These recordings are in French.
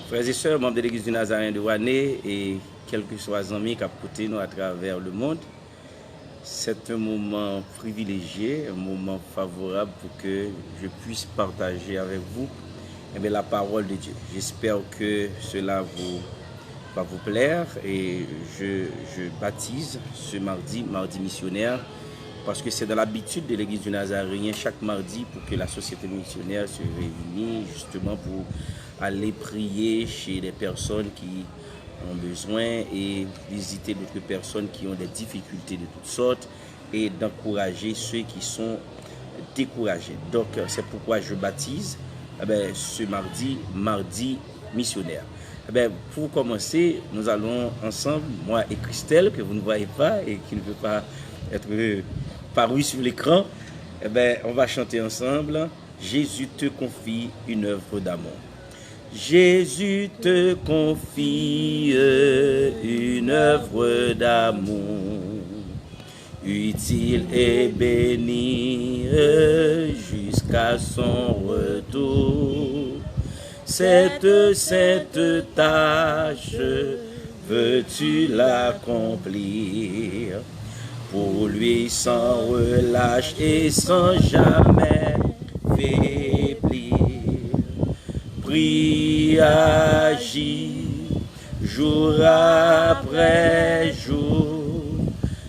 Frères et sœurs, membres de l'Église du Nazaréen de Rouané et quels que soient les amis qui écoutent nous à travers le monde, c'est un moment privilégié, un moment favorable pour que je puisse partager avec vous la parole de Dieu. J'espère que cela va vous plaire et je baptise ce mardi missionnaire, parce que c'est dans l'habitude de l'Église du Nazaréen chaque mardi pour que la société missionnaire se réunisse justement pour aller prier chez des personnes qui ont besoin et visiter d'autres personnes qui ont des difficultés de toutes sortes et d'encourager ceux qui sont découragés. Donc c'est pourquoi je baptise ce mardi missionnaire. Pour commencer, nous allons ensemble, moi et Christelle, que vous ne voyez pas et qui ne peut pas être paru sur l'écran, on va chanter ensemble « Jésus te confie une œuvre d'amour ». Jésus te confie une œuvre d'amour, utile et bénie jusqu'à son retour. Cette sainte tâche, veux-tu l'accomplir? Pour lui sans relâche et sans jamais faiblir. Prie, agis, jour après jour,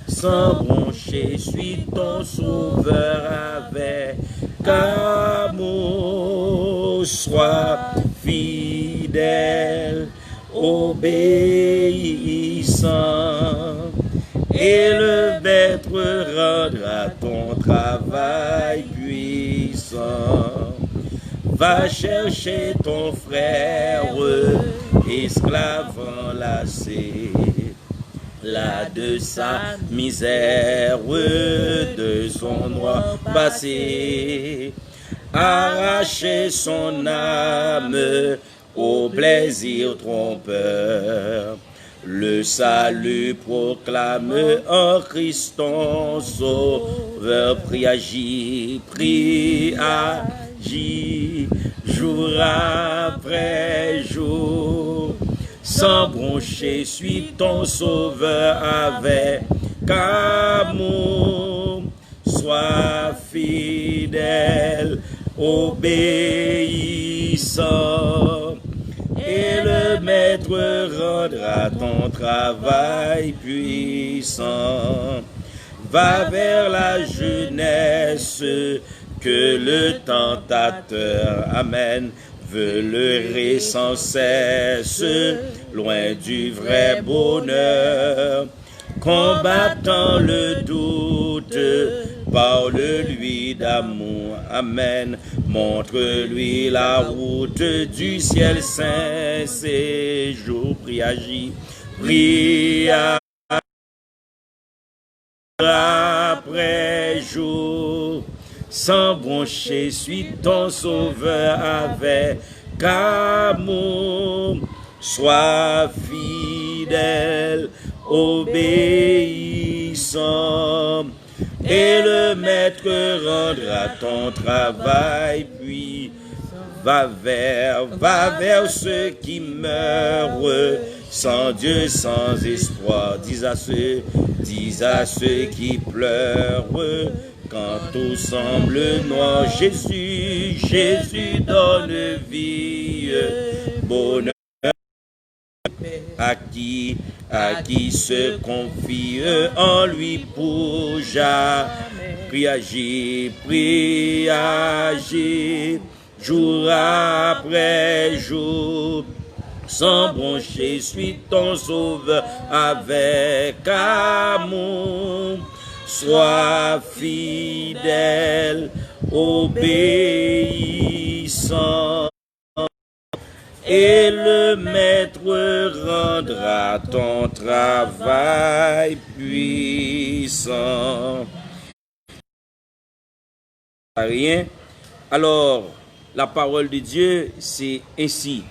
sans broncher, suis ton sauveur avec amour. Sois fidèle, obéissant, et le maître rendra ton travail puissant. Va chercher ton frère, esclave enlacé, là de sa misère, de son droit passé. Arracher son âme au plaisir trompeur. Le salut proclame en Christ ton sauveur. Prie, agis, jour après jour, sans broncher, suis ton sauveur avec amour. Sois fidèle, obéissant, et le maître rendra ton travail puissant. Va vers la jeunesse que le tentateur amène, veut leurrer sans cesse, loin du vrai bonheur. Combattant le doute, parle-lui d'amour, amen. Montre-lui la route du ciel saint, séjour. Prie, agis, prie après jour, sans broncher, suis ton sauveur avec amour. Sois fidèle, obéissant, et le maître rendra ton travail, puis va vers ceux qui meurent, sans Dieu, sans espoir. Dis à ceux qui pleurent, quand tout semble noir, Jésus donne vie, bonheur. À qui se confie en lui pour jamais. Prie, agis, jour après jour, sans broncher, suis ton sauveur avec amour. Sois fidèle, obéissant, et le maître rendra ton travail puissant. Rien. Alors, la parole de Dieu, c'est ainsi.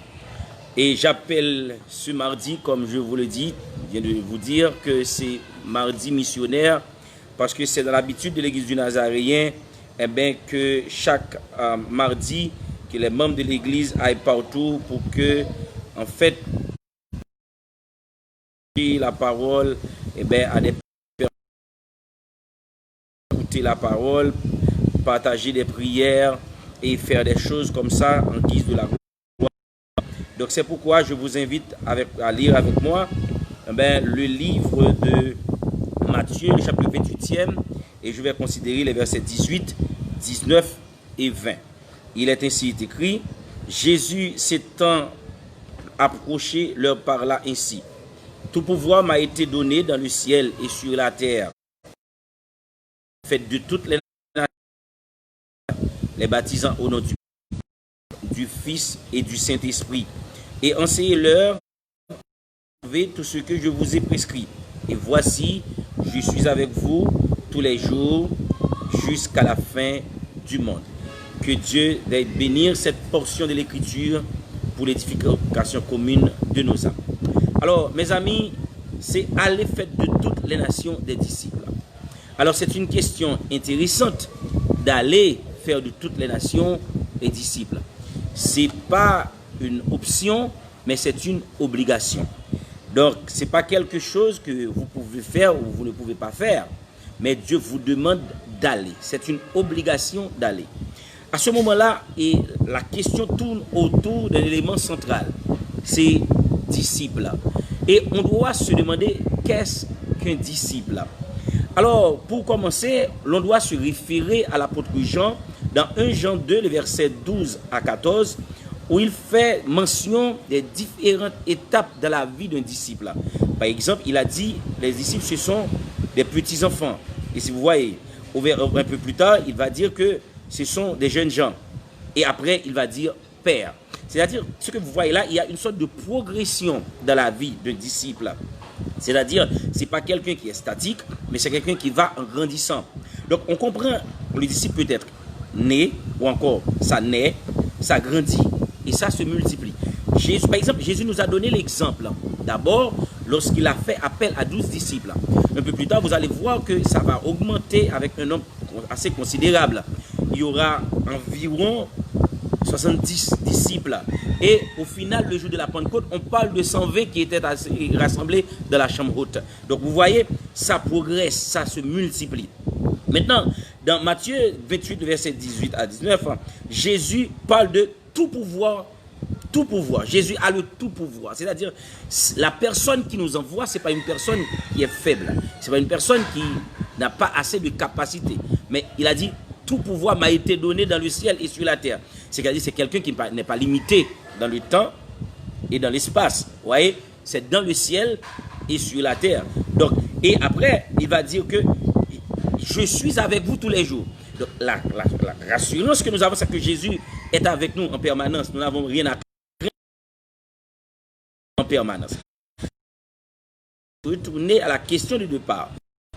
Et j'appelle ce mardi, comme je vous le dis, je viens de vous dire que c'est mardi missionnaire, parce que c'est dans l'habitude de l'église du Nazaréen, eh bien, que chaque mardi, que les membres de l'église aillent partout pour que, en fait, la parole, eh bien, à des personnes, écouter la parole, partager des prières et faire des choses comme ça en guise de la gloire. Donc c'est pourquoi je vous invite à lire avec moi le livre de Matthieu, le chapitre 28e, et je vais considérer les versets 18, 19 et 20. Il est ainsi écrit: Jésus s'étant approché leur parla ainsi: Tout pouvoir m'a été donné dans le ciel et sur la terre. Faites de toutes les nations, les baptisant au nom du Fils et du Saint-Esprit, et enseignez-leur tout ce que je vous ai prescrit. Et voici, je suis avec vous tous les jours jusqu'à la fin du monde. Que Dieu veuille bénir cette portion de l'Écriture pour l'édification commune de nos âmes. Alors, mes amis, c'est aller faire de toutes les nations des disciples. Alors, c'est une question intéressante d'aller faire de toutes les nations des disciples. Ce n'est pas une option, mais c'est une obligation. Donc, ce n'est pas quelque chose que vous pouvez faire ou vous ne pouvez pas faire, mais Dieu vous demande d'aller. C'est une obligation d'aller. À ce moment-là, et la question tourne autour d'un élément central, c'est disciple. Et on doit se demander qu'est-ce qu'un disciple. Alors, pour commencer, l'on doit se référer à l'apôtre Jean dans 1 Jean 2, le verset 12 à 14, où il fait mention des différentes étapes de la vie d'un disciple. Par exemple, il a dit, les disciples, ce sont des petits-enfants. Et si vous voyez, un peu plus tard, il va dire que ce sont des jeunes gens. Et après, il va dire père. C'est-à-dire, ce que vous voyez là, il y a une sorte de progression dans la vie d'un disciple. C'est-à-dire, ce n'est pas quelqu'un qui est statique, mais c'est quelqu'un qui va en grandissant. Donc, on comprend, le disciple peut être né, ou encore, ça naît, ça grandit, et ça se multiplie. Jésus, par exemple, Jésus nous a donné l'exemple. D'abord, lorsqu'il a fait appel à 12 disciples. Un peu plus tard, vous allez voir que ça va augmenter avec un nombre assez considérable. Il y aura environ 70 disciples. Et au final, le jour de la Pentecôte, on parle de 120 qui étaient rassemblés dans la chambre haute. Donc vous voyez, ça progresse, ça se multiplie. Maintenant, dans Matthieu 28, verset 18 à 19, Jésus parle de tout pouvoir. Tout pouvoir. Jésus a le tout pouvoir. C'est-à-dire, la personne qui nous envoie, ce n'est pas une personne qui est faible. Ce n'est pas une personne qui n'a pas assez de capacité. Mais il a dit, tout pouvoir m'a été donné dans le ciel et sur la terre. C'est-à-dire, c'est quelqu'un qui n'est pas limité dans le temps et dans l'espace. Vous voyez, c'est dans le ciel et sur la terre. Donc, et après, il va dire que je suis avec vous tous les jours. Donc, la rassurance que nous avons, c'est que Jésus est avec nous en permanence. Nous n'avons rien à craindre en permanence. Retourner à la question du départ.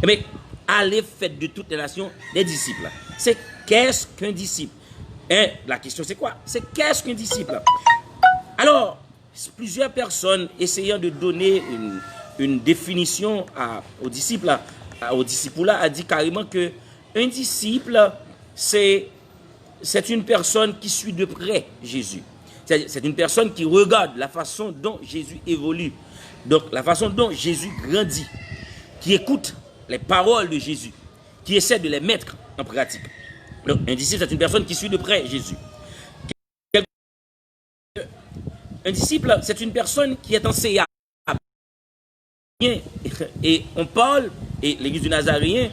Mais allez, faites de toutes les nations des disciples. C'est qu'est-ce qu'un disciple? Et la question c'est quoi? C'est qu'est-ce qu'un disciple? Alors, plusieurs personnes essayant de donner une définition aux disciples, au disciple-là, a dit carrément que un disciple, c'est une personne qui suit de près Jésus. C'est une personne qui regarde la façon dont Jésus évolue. Donc, la façon dont Jésus grandit, qui écoute les paroles de Jésus, qui essaie de les mettre en pratique. Donc, un disciple, c'est une personne qui suit de près Jésus. Un disciple, c'est une personne qui est enseignable. Et on parle, et l'église du Nazaréen,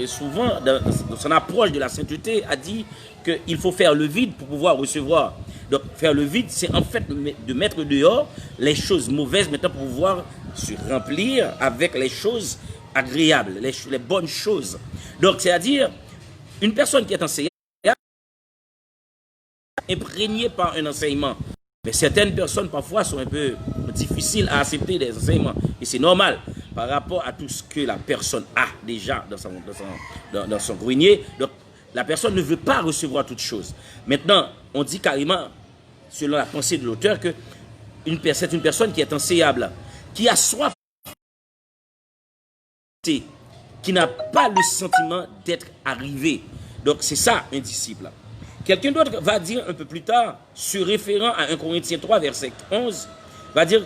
souvent, dans son approche de la sainteté, a dit qu'il faut faire le vide pour pouvoir recevoir. Donc, faire le vide, c'est en fait de mettre dehors les choses mauvaises maintenant pour pouvoir se remplir avec les choses agréables, les bonnes choses. Donc, c'est-à-dire, une personne qui est enseignée, imprégnée par un enseignement. Mais certaines personnes, parfois, sont un peu difficiles à accepter des enseignements. Et c'est normal par rapport à tout ce que la personne a déjà dans son grenier. Donc, la personne ne veut pas recevoir toutes choses. Maintenant, on dit carrément, selon la pensée de l'auteur, que c'est une personne qui est enseignable, qui a soif, qui n'a pas le sentiment d'être arrivé. Donc c'est ça un disciple. Quelqu'un d'autre va dire un peu plus tard, se référant à 1 Corinthiens 3, verset 11, va dire,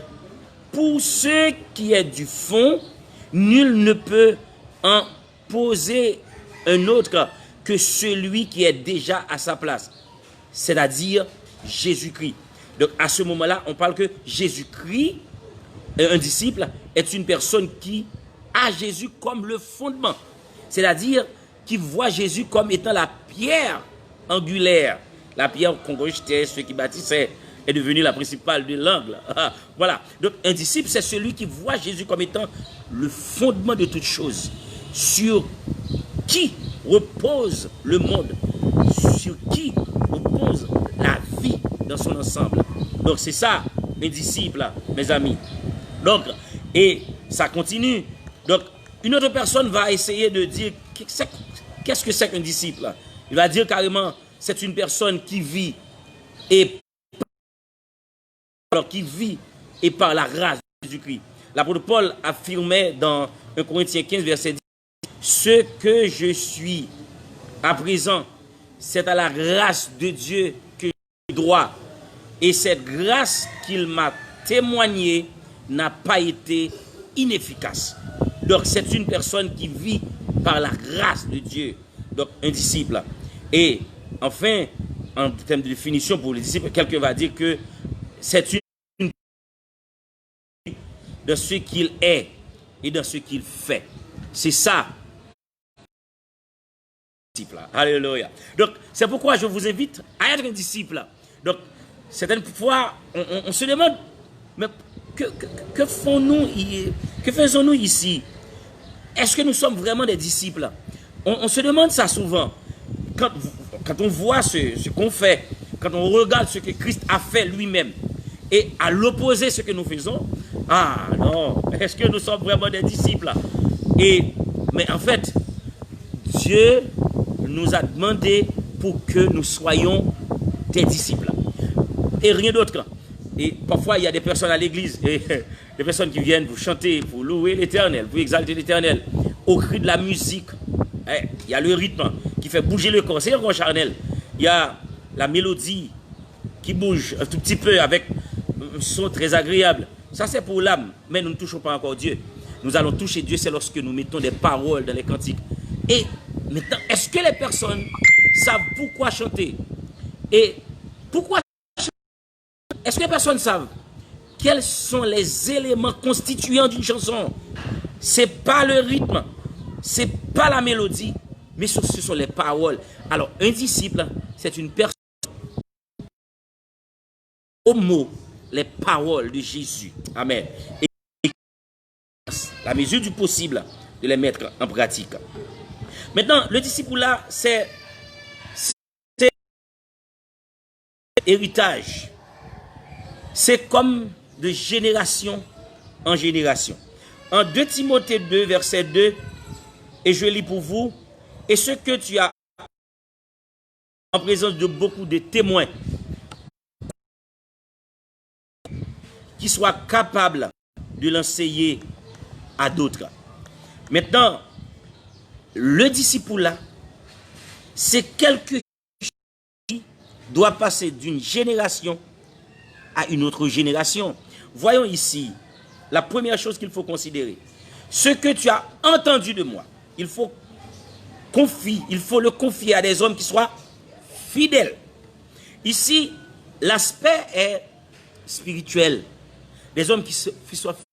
pour ce qui est du fond, nul ne peut en poser un autre que celui qui est déjà à sa place, c'est-à-dire Jésus-Christ. Donc à ce moment-là, on parle que Jésus-Christ, un disciple, est une personne qui a Jésus comme le fondement, c'est-à-dire qui voit Jésus comme étant la pierre angulaire, la pierre qu'on rejetait, ceux qui bâtissaient, est devenue la principale de l'angle. Voilà. Donc un disciple, c'est celui qui voit Jésus comme étant le fondement de toutes choses, sur qui repose le monde, sur qui repose la vie dans son ensemble. Donc c'est ça, mes disciples, mes amis. Donc, et ça continue. Donc, une autre personne va essayer de dire, qu'est-ce que c'est qu'un disciple? Il va dire carrément, c'est une personne qui vit et par la grâce de Jésus-Christ. L'apôtre Paul affirmait dans 1 Corinthiens 15, verset 10, ce que je suis à présent, c'est à la grâce de Dieu que j'ai droit. Et cette grâce qu'il m'a témoignée n'a pas été inefficace. Donc c'est une personne qui vit par la grâce de Dieu. Donc un disciple. Et enfin, en termes de définition pour les disciples, quelqu'un va dire que c'est une de ce qu'il est et de ce qu'il fait. C'est ça. Alléluia. Donc, c'est pourquoi je vous invite à être un disciple. Donc, certaines fois, on se demande, mais que faisons-nous ici? Est-ce que nous sommes vraiment des disciples? On se demande ça souvent. Quand on voit ce qu'on fait, quand on regarde ce que Christ a fait lui-même, et à l'opposé ce que nous faisons, ah non, est-ce que nous sommes vraiment des disciples? Mais en fait, Dieu nous a demandé pour que nous soyons des disciples. Et rien d'autre. Et parfois, il y a des personnes à l'église, des personnes qui viennent pour chanter, pour louer l'Éternel, pour exalter l'Éternel, au cri de la musique. Il y a le rythme qui fait bouger le corps, c'est un rond charnel. Il y a la mélodie qui bouge un tout petit peu avec un son très agréable. Ça, c'est pour l'âme, mais nous ne touchons pas encore Dieu. Nous allons toucher Dieu, c'est lorsque nous mettons des paroles dans les cantiques. Et maintenant, est-ce que les personnes savent pourquoi chanter? Et pourquoi chanter? Est-ce que les personnes savent quels sont les éléments constituants d'une chanson? Ce n'est pas le rythme, ce n'est pas la mélodie, mais ce sont les paroles. Alors, un disciple, c'est une personne au mot, les paroles de Jésus. Amen. Et la mesure du possible de les mettre en pratique. Maintenant, le disciple-là, c'est héritage. C'est comme de génération en génération. En 2 Timothée 2, verset 2, et je lis pour vous, et ce que tu as en présence de beaucoup de témoins qui soient capables de l'enseigner à d'autres. Maintenant, le disciple-là, c'est quelque chose qui doit passer d'une génération à une autre génération. Voyons ici la première chose qu'il faut considérer. Ce que tu as entendu de moi, il faut le confier à des hommes qui soient fidèles. Ici, l'aspect est spirituel. Des hommes qui soient fidèles.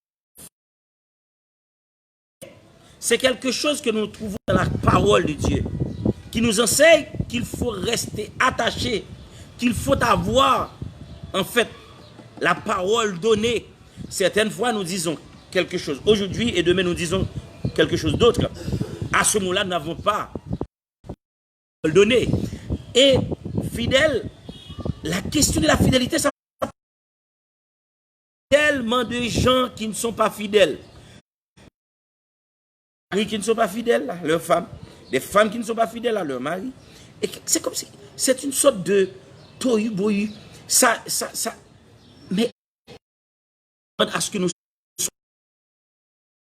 C'est quelque chose que nous trouvons dans la parole de Dieu, qui nous enseigne qu'il faut rester attaché, qu'il faut avoir, en fait, la parole donnée. Certaines fois, nous disons quelque chose aujourd'hui et demain, nous disons quelque chose d'autre. À ce moment-là, nous n'avons pas la parole donnée. Et fidèle, la question de la fidélité, ça tellement de gens qui ne sont pas fidèles. Des maris qui ne sont pas fidèles à leurs femmes, des femmes qui ne sont pas fidèles à leur mari. Et c'est comme si c'est une sorte de tohu-bohu. Mais à ce que nous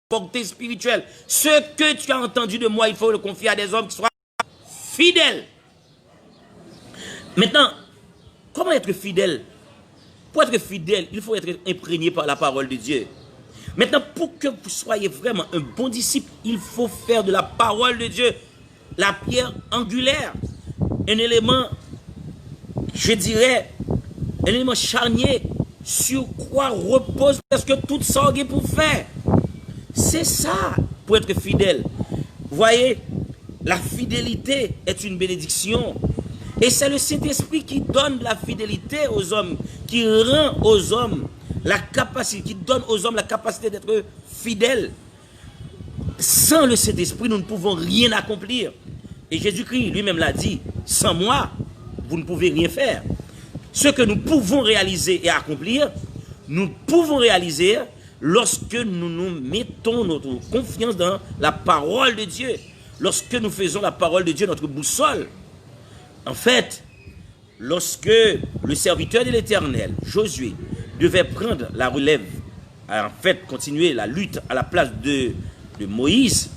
portée spirituelle. Ce que tu as entendu de moi, il faut le confier à des hommes qui soient fidèles. Maintenant, comment être fidèle? Pour être fidèle, il faut être imprégné par la parole de Dieu. Maintenant, pour que vous soyez vraiment un bon disciple, il faut faire de la parole de Dieu la pierre angulaire, un élément, je dirais, un élément charnier sur quoi repose presque toute sorgue pour faire. C'est ça, pour être fidèle. Vous voyez, la fidélité est une bénédiction. Et c'est le Saint-Esprit qui donne la fidélité aux hommes, qui rend aux hommes la capacité, qui donne aux hommes la capacité d'être fidèles. Sans le Saint-Esprit, nous ne pouvons rien accomplir. Et Jésus-Christ lui-même l'a dit, sans moi, vous ne pouvez rien faire. Ce que nous pouvons réaliser et accomplir, nous pouvons réaliser lorsque nous nous mettons notre confiance dans la parole de Dieu. Lorsque nous faisons la parole de Dieu notre boussole. En fait, lorsque le serviteur de l'Éternel, Josué, devait prendre la relève, en fait, continuer la lutte à la place de Moïse,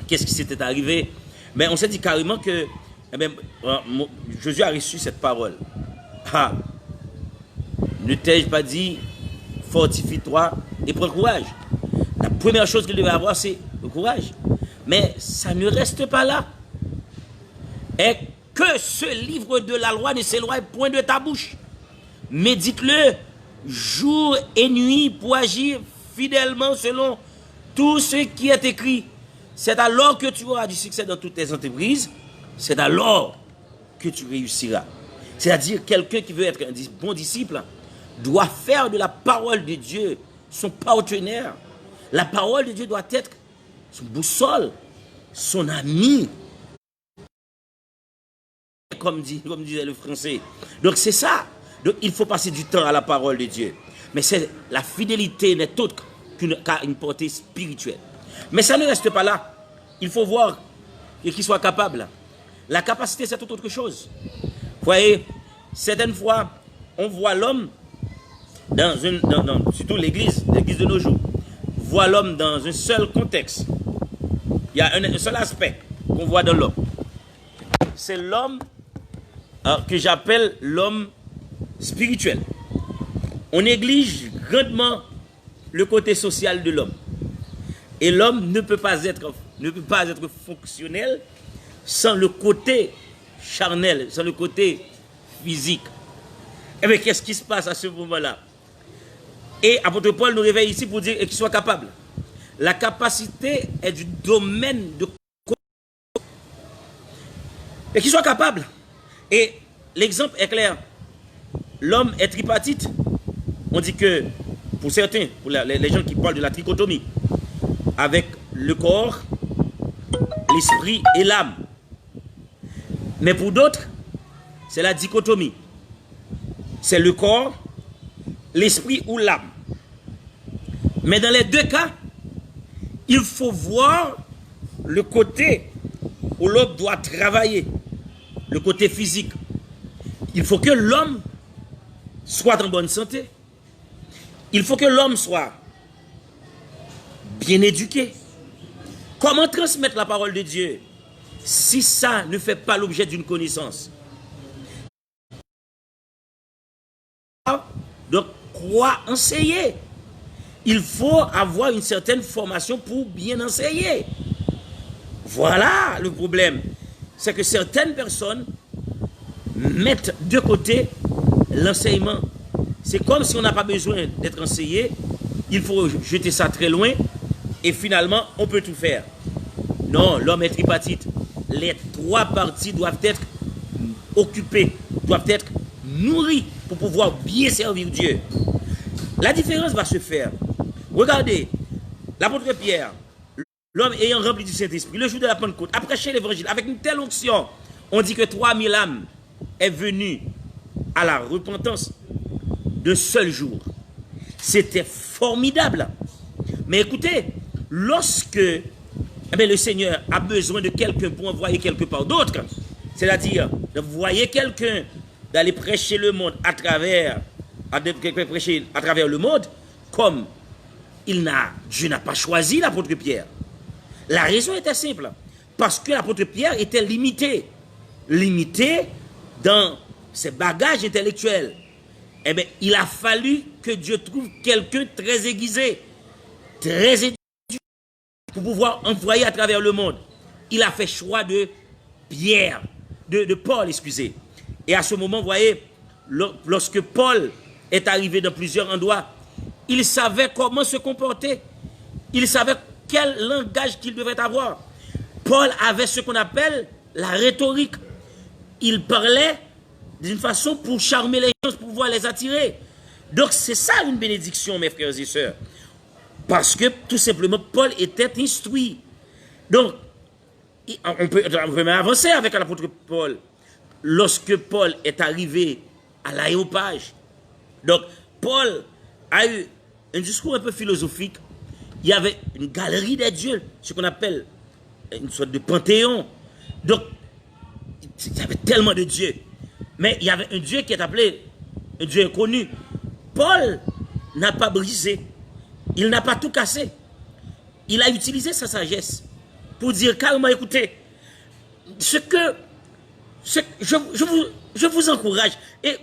qu'est-ce qui s'était arrivé? Mais on s'est dit carrément que Josué a reçu cette parole. Ah, ne t'ai-je pas dit, fortifie-toi et prends courage. La première chose qu'il devait avoir, c'est le courage. Mais ça ne reste pas là. Et que ce livre de la loi ne s'éloigne point de ta bouche. Médite-le jour et nuit pour agir fidèlement selon tout ce qui est écrit. C'est alors que tu auras du succès dans toutes tes entreprises. C'est alors que tu réussiras. C'est-à-dire, quelqu'un qui veut être un bon disciple doit faire de la parole de Dieu son partenaire. La parole de Dieu doit être son boussole, son ami. Comme disait le français. Donc c'est ça. Donc il faut passer du temps à la parole de Dieu. Mais la fidélité n'est autre qu'une portée spirituelle. Mais ça ne reste pas là. Il faut voir qu'il soit capable. La capacité, c'est tout autre chose. Vous voyez, certaines fois, on voit l'homme surtout l'église de nos jours, voit l'homme dans un seul contexte. Il y a un seul aspect qu'on voit dans l'homme. C'est l'homme que j'appelle l'homme spirituel. On néglige grandement le côté social de l'homme. Et l'homme ne peut pas être fonctionnel sans le côté charnel, sans le côté physique. Et bien, qu'est-ce qui se passe à ce moment-là? Et apôtre Paul nous réveille ici pour dire qu'il soit capable. La capacité est du domaine de... Et qu'il soit capable. Et l'exemple est clair. L'homme est tripartite. On dit que, pour certains, pour les gens qui parlent de la trichotomie, avec le corps, l'esprit et l'âme. Mais pour d'autres, c'est la dichotomie. C'est le corps, l'esprit ou l'âme. Mais dans les deux cas, il faut voir le côté où l'homme doit travailler, le côté physique. Il faut que l'homme soit en bonne santé. Il faut que l'homme soit bien éduqué. Comment transmettre la parole de Dieu si ça ne fait pas l'objet d'une connaissance? Donc, quoi enseigner? Il faut avoir une certaine formation pour bien enseigner. Voilà le problème. C'est que certaines personnes mettent de côté l'enseignement. C'est comme si on n'a pas besoin d'être enseigné. Il faut jeter ça très loin et finalement, on peut tout faire. Non, l'homme est tripartite. Les trois parties doivent être occupées, doivent être nourries pour pouvoir bien servir Dieu. La différence va se faire. Regardez, l'apôtre Pierre, l'homme ayant rempli du Saint-Esprit, le jour de la Pentecôte, a prêché l'évangile avec une telle onction. On dit que 3000 âmes est venue à la repentance d'un seul jour. C'était formidable. Mais écoutez, lorsque le Seigneur a besoin de quelqu'un pour envoyer quelque part d'autre, c'est-à-dire d'envoyer quelqu'un d'aller prêcher le monde à travers le monde, comme Dieu n'a pas choisi l'apôtre Pierre. La raison était simple. Parce que l'apôtre Pierre était limité. Limité dans ses bagages intellectuels. Eh bien, il a fallu que Dieu trouve quelqu'un très aiguisé, très éduqué, pour pouvoir envoyer à travers le monde. Il a fait choix de Pierre, de Paul, excusez. Et à ce moment, vous voyez, lorsque Paul est arrivé dans plusieurs endroits, il savait comment se comporter. Il savait quel langage qu'il devait avoir. Paul avait ce qu'on appelle la rhétorique. Il parlait d'une façon pour charmer les gens, pour pouvoir les attirer. Donc c'est ça une bénédiction, mes frères et sœurs. Parce que tout simplement, Paul était instruit. Donc, on peut même avancer avec l'apôtre Paul. Lorsque Paul est arrivé à l'Aréopage, donc Paul a eu un discours un peu philosophique. Il y avait une galerie des dieux, ce qu'on appelle une sorte de panthéon. Donc, il y avait tellement de dieux. Mais il y avait un Dieu qui est appelé un Dieu inconnu. Paul n'a pas brisé. Il n'a pas tout cassé. Il a utilisé sa sagesse pour dire calmement, écoutez, je vous encourage et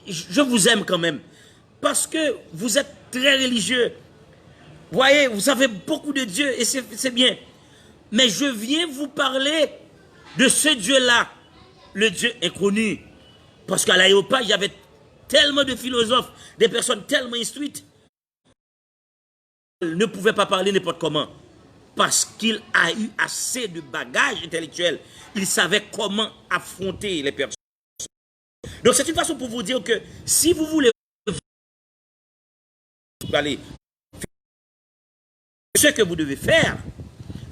je vous aime quand même parce que vous êtes très religieux. Vous voyez, vous avez beaucoup de dieux et c'est bien. Mais je viens vous parler de ce Dieu-là, le Dieu inconnu. Parce qu'à l'Aréopage, il y avait tellement de philosophes, des personnes tellement instruites. Il ne pouvait pas parler n'importe comment. Parce qu'il a eu assez de bagages intellectuels. Il savait comment affronter les personnes. Donc c'est une façon pour vous dire que si vous voulez aller ce que vous devez faire,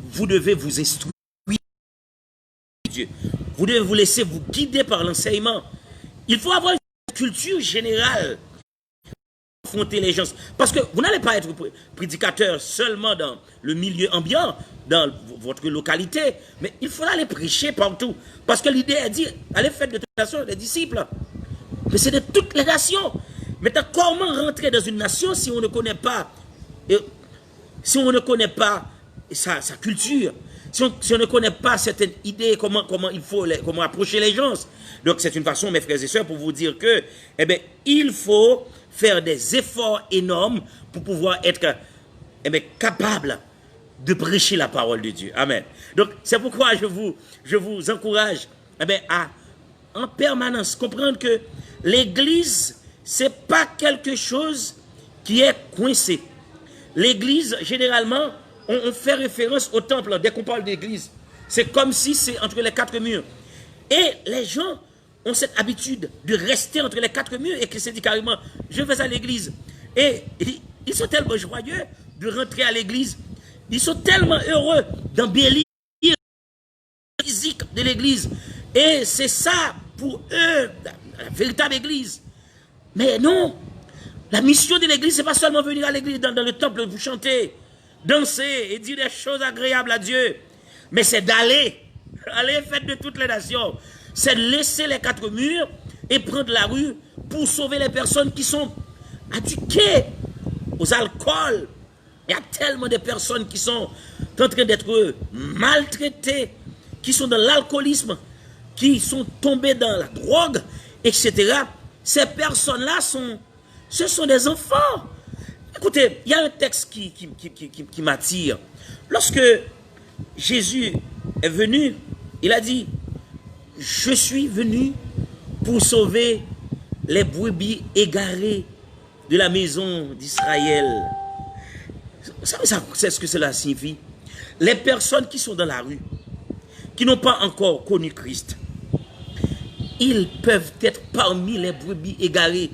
vous devez vous instruire. Dieu. Vous devez vous laisser vous guider par l'enseignement. Il faut avoir une culture générale pour affronter les gens. Parce que vous n'allez pas être prédicateur seulement dans le milieu ambiant, dans votre localité, mais il faudra aller prêcher partout. Parce que l'idée est dit, allez faire de toute nation des disciples. Mais c'est de toutes les nations. Maintenant, comment rentrer dans une nation si on ne connaît pas, sa culture? Si on ne connaît pas certaines idées, comment approcher les gens. Donc c'est une façon, mes frères et sœurs, pour vous dire que, eh bien, il faut faire des efforts énormes pour pouvoir être capable de prêcher la parole de Dieu. Amen. Donc c'est pourquoi je vous encourage à en permanence comprendre que l'église, c'est pas quelque chose qui est coincé. L'église, généralement, on fait référence au temple. Dès qu'on parle d'église, c'est comme si c'est entre les quatre murs. Et les gens ont cette habitude de rester entre les quatre murs et qui se dit carrément, je vais à l'église. Et ils sont tellement joyeux de rentrer à l'église. Ils sont tellement heureux d'embellir la physique de l'église. Et c'est ça pour eux, la véritable église. Mais non, la mission de l'église, c'est pas seulement venir à l'église, dans le temple, vous chanter, danser et dire des choses agréables à Dieu. Mais c'est aller faire de toutes les nations. C'est de laisser les quatre murs et prendre la rue pour sauver les personnes qui sont addiquées aux alcools. Il y a tellement de personnes qui sont en train d'être maltraitées, qui sont dans l'alcoolisme, qui sont tombées dans la drogue, etc. Ces personnes-là ce sont des enfants. Écoutez, il y a un texte qui m'attire. Lorsque Jésus est venu, il a dit, je suis venu pour sauver les brebis égarées de la maison d'Israël. C'est ce que cela signifie. Les personnes qui sont dans la rue, qui n'ont pas encore connu Christ, ils peuvent être parmi les brebis égarées.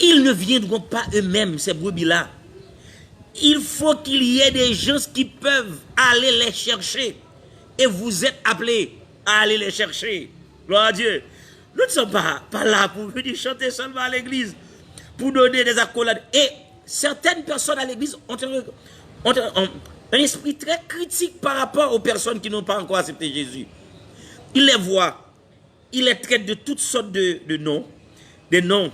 Ils ne viendront pas eux-mêmes, ces brebis-là. Il faut qu'il y ait des gens qui peuvent aller les chercher. Et vous êtes appelés à aller les chercher. Gloire à Dieu. Nous ne sommes pas là pour venir chanter seulement à l'église, pour donner des accolades. Et certaines personnes à l'église ont un esprit très critique par rapport aux personnes qui n'ont pas encore accepté Jésus. Ils les voient, ils les traitent de toutes sortes de noms, des noms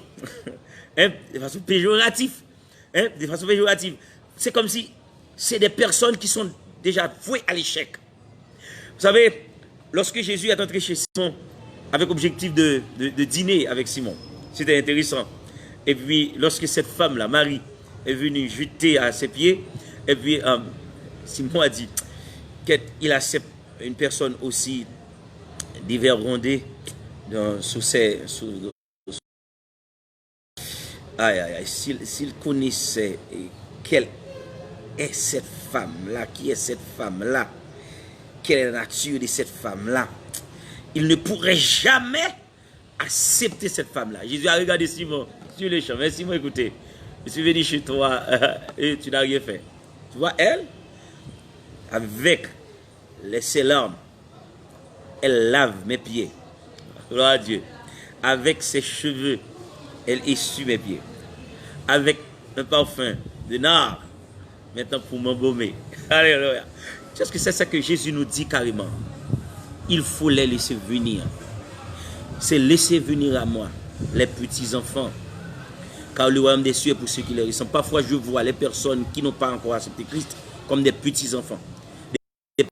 de façon péjorative. hein, de façon péjorative. C'est comme si c'est des personnes qui sont déjà vouées à l'échec. Vous savez, lorsque Jésus est entré chez Simon avec objectif de dîner avec Simon, c'était intéressant. Et puis, lorsque cette femme-là, Marie, est venue jeter à ses pieds, et puis Simon a dit qu'il accepte une personne aussi divergondée sous ses... S'il connaissait quelle est cette femme-là, qui est cette femme-là, quelle est la nature de cette femme-là, il ne pourrait jamais accepter cette femme-là. Jésus a regardé Simon sur le champ. Mais Simon, écoutez, je suis venu chez toi et tu n'as rien fait. Tu vois, elle, avec ses larmes, elle lave mes pieds. Gloire à Dieu. Avec ses cheveux, elle essuie mes pieds. Avec un parfum de nard, maintenant pour m'embaumer. Alléluia. Qu'est-ce que c'est ça que Jésus nous dit carrément? Il faut les laisser venir. C'est laisser venir à moi les petits enfants. Car le royaume des cieux est pour ceux qui les ressemblent. Parfois, je vois les personnes qui n'ont pas encore accepté Christ comme des petits enfants. Des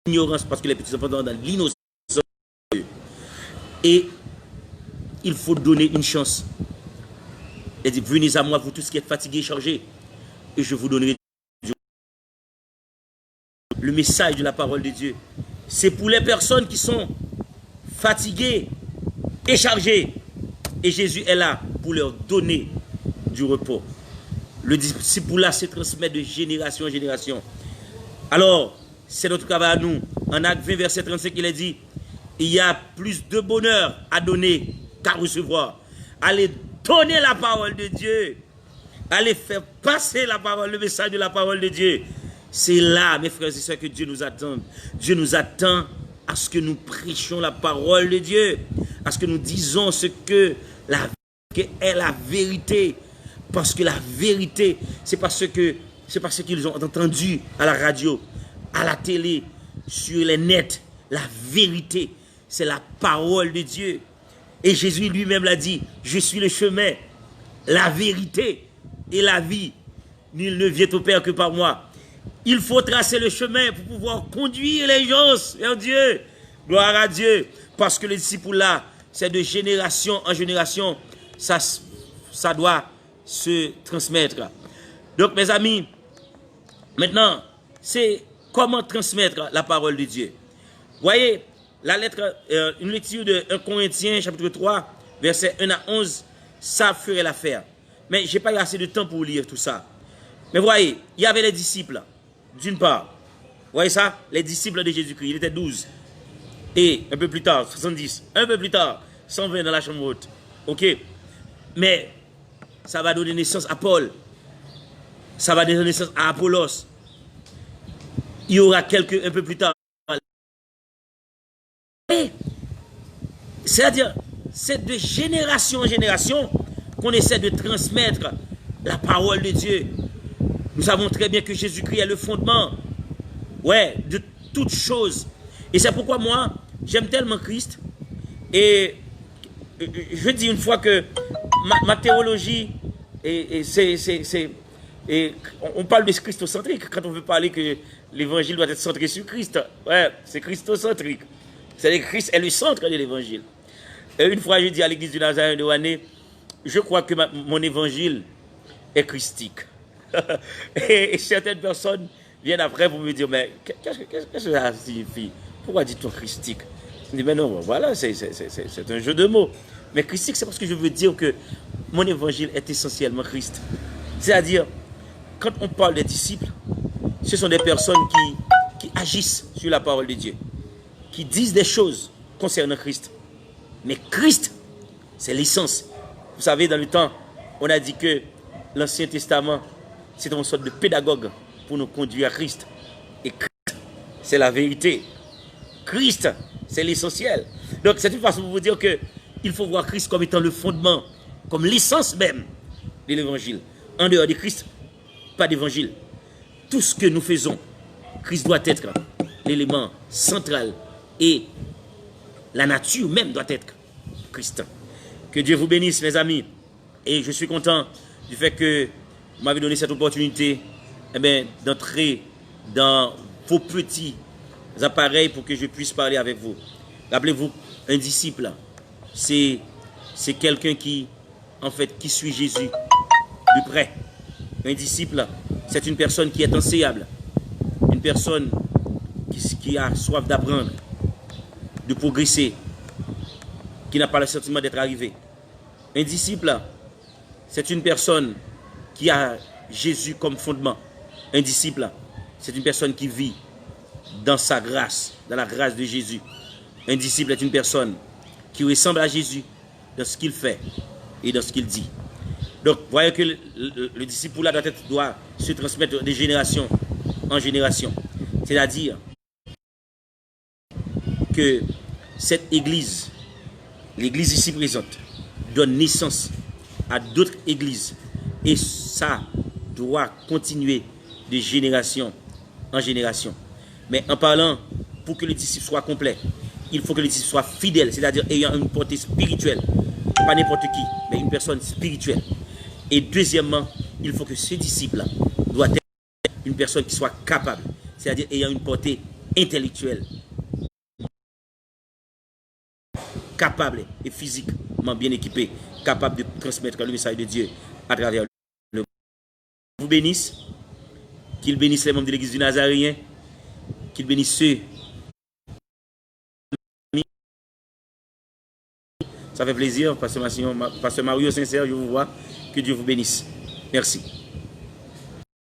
ignorance, parce que les petits enfants sont dans l'innocence. Et il faut donner une chance. Il dit, venez à moi, vous tous qui êtes fatigués et chargés, et je vous donnerai le message de la parole de Dieu. C'est pour les personnes qui sont fatiguées et chargées. Et Jésus est là pour leur donner du repos. Le disciple-là se transmet de génération en génération. Alors, c'est notre travail à nous. En Acte 20, verset 35, il est dit, il y a plus de bonheur à donner qu'à recevoir. Allez donner la parole de Dieu. Allez faire passer la parole, le message de la parole de Dieu. C'est là, mes frères et sœurs, que Dieu nous attend. Dieu nous attend à ce que nous prêchions la parole de Dieu. À ce que nous disons ce que est la vérité. Parce que la vérité, c'est parce qu'ils ont entendu à la radio, à la télé, sur les nets. La vérité, c'est la parole de Dieu. Et Jésus lui-même l'a dit, je suis le chemin, la vérité et la vie. Nul ne vient au Père que par moi. Il faut tracer le chemin pour pouvoir conduire les gens vers Dieu. Gloire à Dieu. Parce que les disciples là, c'est de génération en génération, ça doit se transmettre. Donc mes amis, maintenant, c'est comment transmettre la parole de Dieu. Voyez, la lettre, une lecture de 1 Corinthiens, chapitre 3, versets 1 à 11, ça ferait l'affaire. Mais je n'ai pas eu assez de temps pour lire tout ça. Mais voyez, il y avait les disciples, d'une part. Vous voyez ça? Les disciples de Jésus-Christ, il était 12. Et un peu plus tard, 70. Un peu plus tard, 120 dans la chambre haute. Ok? Mais ça va donner naissance à Paul. Ça va donner naissance à Apollos. Il y aura quelques un peu plus tard. C'est-à-dire, c'est de génération en génération qu'on essaie de transmettre la parole de Dieu. Nous savons très bien que Jésus-Christ est le fondement, ouais, de toutes choses. Et c'est pourquoi moi, j'aime tellement Christ. Et je dis une fois que ma théologie, on parle de christocentrique quand on veut parler que l'évangile doit être centré sur Christ. Ouais, c'est christocentrique. C'est-à-dire que Christ est le centre de l'évangile. Une fois, je dis à l'église du Nazarène de Ouané, je crois que mon évangile est christique. Et certaines personnes viennent après pour me dire, mais qu'est-ce que ça signifie? Pourquoi dit-on christique? Je dis, mais non, voilà, c'est un jeu de mots. Mais christique, c'est parce que je veux dire que mon évangile est essentiellement Christ. C'est-à-dire, quand on parle des disciples, ce sont des personnes qui agissent sur la parole de Dieu, qui disent des choses concernant Christ. Mais Christ, c'est l'essence. Vous savez, dans le temps, on a dit que l'Ancien Testament, c'est une sorte de pédagogue pour nous conduire à Christ. Et Christ, c'est la vérité. Christ, c'est l'essentiel. Donc, c'est une façon de vous dire qu'il faut voir Christ comme étant le fondement, comme l'essence même de l'évangile. En dehors de Christ, pas d'évangile. Tout ce que nous faisons, Christ doit être l'élément central et la nature même doit être Christ. Que Dieu vous bénisse, mes amis. Et je suis content du fait que vous m'avez donné cette opportunité d'entrer dans vos petits appareils pour que je puisse parler avec vous. Rappelez-vous, un disciple, c'est quelqu'un qui, en fait, qui suit Jésus de près. Un disciple, c'est une personne qui est enseignable, une personne qui a soif d'apprendre, de progresser, qui n'a pas le sentiment d'être arrivé. Un disciple, c'est une personne qui a Jésus comme fondement. Un disciple, c'est une personne qui vit dans sa grâce, dans la grâce de Jésus. Un disciple est une personne qui ressemble à Jésus dans ce qu'il fait et dans ce qu'il dit. Donc, voyez que le disciple doit se transmettre de génération en génération. C'est-à-dire que cette église, l'église ici présente, donne naissance à d'autres églises. Et ça doit continuer de génération en génération. Mais en parlant, pour que le disciple soit complet, il faut que le disciple soit fidèle, c'est-à-dire ayant une portée spirituelle. Pas n'importe qui, mais une personne spirituelle. Et deuxièmement, il faut que ce disciple doit être une personne qui soit capable, c'est-à-dire ayant une portée intellectuelle, capable et physiquement bien équipé, capable de transmettre le message de Dieu à travers le monde. Vous bénisse, qu'il bénisse les membres de l'église du Nazaréen, qu'il bénisse ceux. Ça fait plaisir, Pasteur Mario Sincère, je vous vois. Que Dieu vous bénisse. Merci.